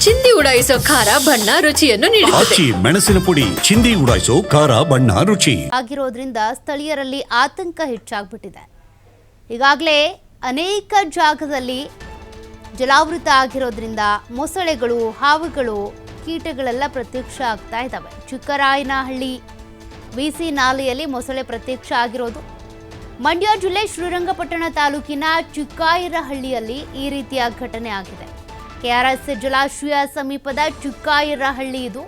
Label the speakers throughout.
Speaker 1: ಚಿಂದಿ ಉಡಾಯಿಸೋ ಖಾರ ಬಣ್ಣ ರುಚಿಯನ್ನು ನೀಡುತ್ತದೆ.
Speaker 2: ಆಚಿ ಮೆಣಸಿನ ಪುಡಿ ಚಿಂದಿ ಉಡಾಯಿಸೋ ಖಾರ ಬಣ್ಣ ರುಚಿ
Speaker 3: ಆಗಿರೋದ್ರಿಂದ ಸ್ಥಳೀಯರಲ್ಲಿ ಆತಂಕ ಹೆಚ್ಚಾಗ್ಬಿಟ್ಟಿದೆ. ಈಗಾಗಲೇ ಅನೇಕ ಜಾಗದಲ್ಲಿ ಜಲಾವೃತ ಆಗಿರೋದ್ರಿಂದ ಮೊಸಳೆಗಳು, ಹಾವುಗಳು, ಕೀಟಗಳೆಲ್ಲ ಪ್ರತ್ಯಕ್ಷ ಆಗ್ತಾ ಇದ್ದಾವೆ. ಚಿಕ್ಕರಾಯನಹಳ್ಳಿ ವಿಸಿ ನಾಲೆಯಲ್ಲಿ ಮೊಸಳೆ ಪ್ರತ್ಯಕ್ಷ ಆಗಿರೋದು. ಮಂಡ್ಯ ಜಿಲ್ಲೆ ಶ್ರೀರಂಗಪಟ್ಟಣ ತಾಲೂಕಿನ ಚಿಕ್ಕಾಯರಹಳ್ಳಿಯಲ್ಲಿ ಈ ರೀತಿಯ ಘಟನೆ ಆಗಿದೆ. ಕೆಆರ್ಎಸ್ ಜಲಾಶಯ ಸಮೀಪದ ಚಿಕ್ಕಾಯರಹಳ್ಳಿ ಇದು.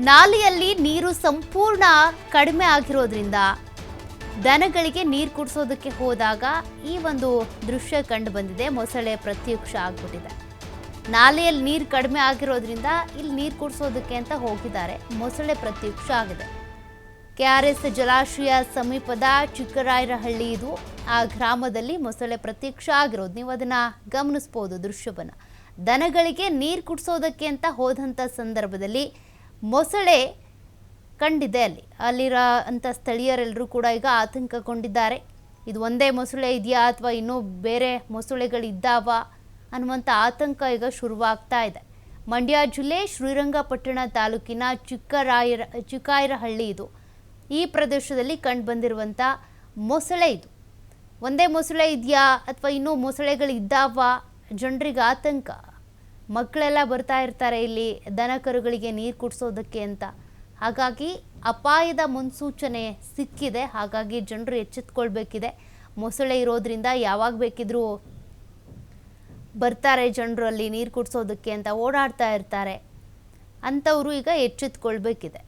Speaker 3: ನಾಲೆಯಲ್ಲಿ ನೀರು ಸಂಪೂರ್ಣ ಕಡಿಮೆ ಆಗಿರೋದ್ರಿಂದ ದನಗಳಿಗೆ ನೀರು ಕುಡಿಸೋದಕ್ಕೆ ಹೋದಾಗ ಈ ಒಂದು ದೃಶ್ಯ ಕಂಡು ಬಂದಿದೆ. ಮೊಸಳೆ ಪ್ರತ್ಯಕ್ಷ ಆಗ್ಬಿಟ್ಟಿದೆ. ನಾಲೆಯಲ್ಲಿ ನೀರು ಕಡಿಮೆ ಆಗಿರೋದ್ರಿಂದ ಇಲ್ಲಿ ನೀರು ಕುಡಿಸೋದಕ್ಕೆ ಅಂತ ಹೋಗಿದ್ದಾರೆ. ಮೊಸಳೆ ಪ್ರತ್ಯಕ್ಷ ಆಗಿದೆ. ಕೆಆರ್ಎಸ್ ಜಲಾಶಯ ಸಮೀಪದ ಚಿಕ್ಕರಾಯರಹಳ್ಳಿ ಇದು. ಆ ಗ್ರಾಮದಲ್ಲಿ ಮೊಸಳೆ ಪ್ರತ್ಯಕ್ಷ ಆಗಿರೋದು ನೀವು ಅದನ್ನ ಗಮನಿಸ್ಬೋದು ದೃಶ್ಯವನ್ನು. ದನಗಳಿಗೆ ನೀರು ಕುಡಿಸೋದಕ್ಕೆ ಅಂತ ಹೋದಂಥ ಸಂದರ್ಭದಲ್ಲಿ ಮೊಸಳೆ ಕಂಡಿದೆ. ಅಲ್ಲಿರೋ ಅಂಥ ಸ್ಥಳೀಯರೆಲ್ಲರೂ ಕೂಡ ಈಗ ಆತಂಕಗೊಂಡಿದ್ದಾರೆ. ಇದು ಒಂದೇ ಮೊಸಳೆ ಇದೆಯಾ ಅಥವಾ ಇನ್ನೂ ಬೇರೆ ಮೊಸಳೆಗಳಿದ್ದಾವ ಅನ್ನುವಂಥ ಆತಂಕ ಈಗ ಶುರುವಾಗ್ತಾ ಇದೆ. ಮಂಡ್ಯ ಜಿಲ್ಲೆ ಶ್ರೀರಂಗಪಟ್ಟಣ ತಾಲೂಕಿನ ಚಿಕ್ಕಾಯರಹಳ್ಳಿ ಇದು. ಈ ಪ್ರದೇಶದಲ್ಲಿ ಕಂಡು ಬಂದಿರುವಂಥ ಮೊಸಳೆ ಇದು. ಒಂದೇ ಮೊಸಳೆ ಇದೆಯಾ ಅಥವಾ ಇನ್ನೂ ಮೊಸಳೆಗಳಿದ್ದಾವ? ಜನರಿಗೆ ಆತಂಕ. ಮಕ್ಕಳೆಲ್ಲ ಬರ್ತಾ ಇರ್ತಾರೆ ಇಲ್ಲಿ ದನ ಕರುಗಳಿಗೆ ನೀರು ಕುಡಿಸೋದಕ್ಕೆ ಅಂತ. ಹಾಗಾಗಿ ಅಪಾಯದ ಮುನ್ಸೂಚನೆ ಸಿಕ್ಕಿದೆ. ಹಾಗಾಗಿ ಜನರು ಎಚ್ಚೆತ್ಕೊಳ್ಬೇಕಿದೆ. ಮೊಸಳೆ ಇರೋದ್ರಿಂದ ಯಾವಾಗ ಬೇಕಿದ್ರೂ ಬರ್ತಾರೆ ಜನರು ಅಲ್ಲಿ ನೀರು ಕುಡಿಸೋದಕ್ಕೆ ಅಂತ ಓಡಾಡ್ತಾ ಇರ್ತಾರೆ. ಅಂಥವರು ಈಗ ಎಚ್ಚೆತ್ಕೊಳ್ಬೇಕಿದೆ.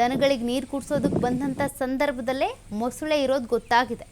Speaker 3: ದನಗಳಿಗೆ ನೀರು ಕುಡಿಸೋದಕ್ಕೆ ಬಂದಂಥ ಸಂದರ್ಭದಲ್ಲೇ ಮೊಸಳೆ ಇರೋದು ಗೊತ್ತಾಗಿದೆ.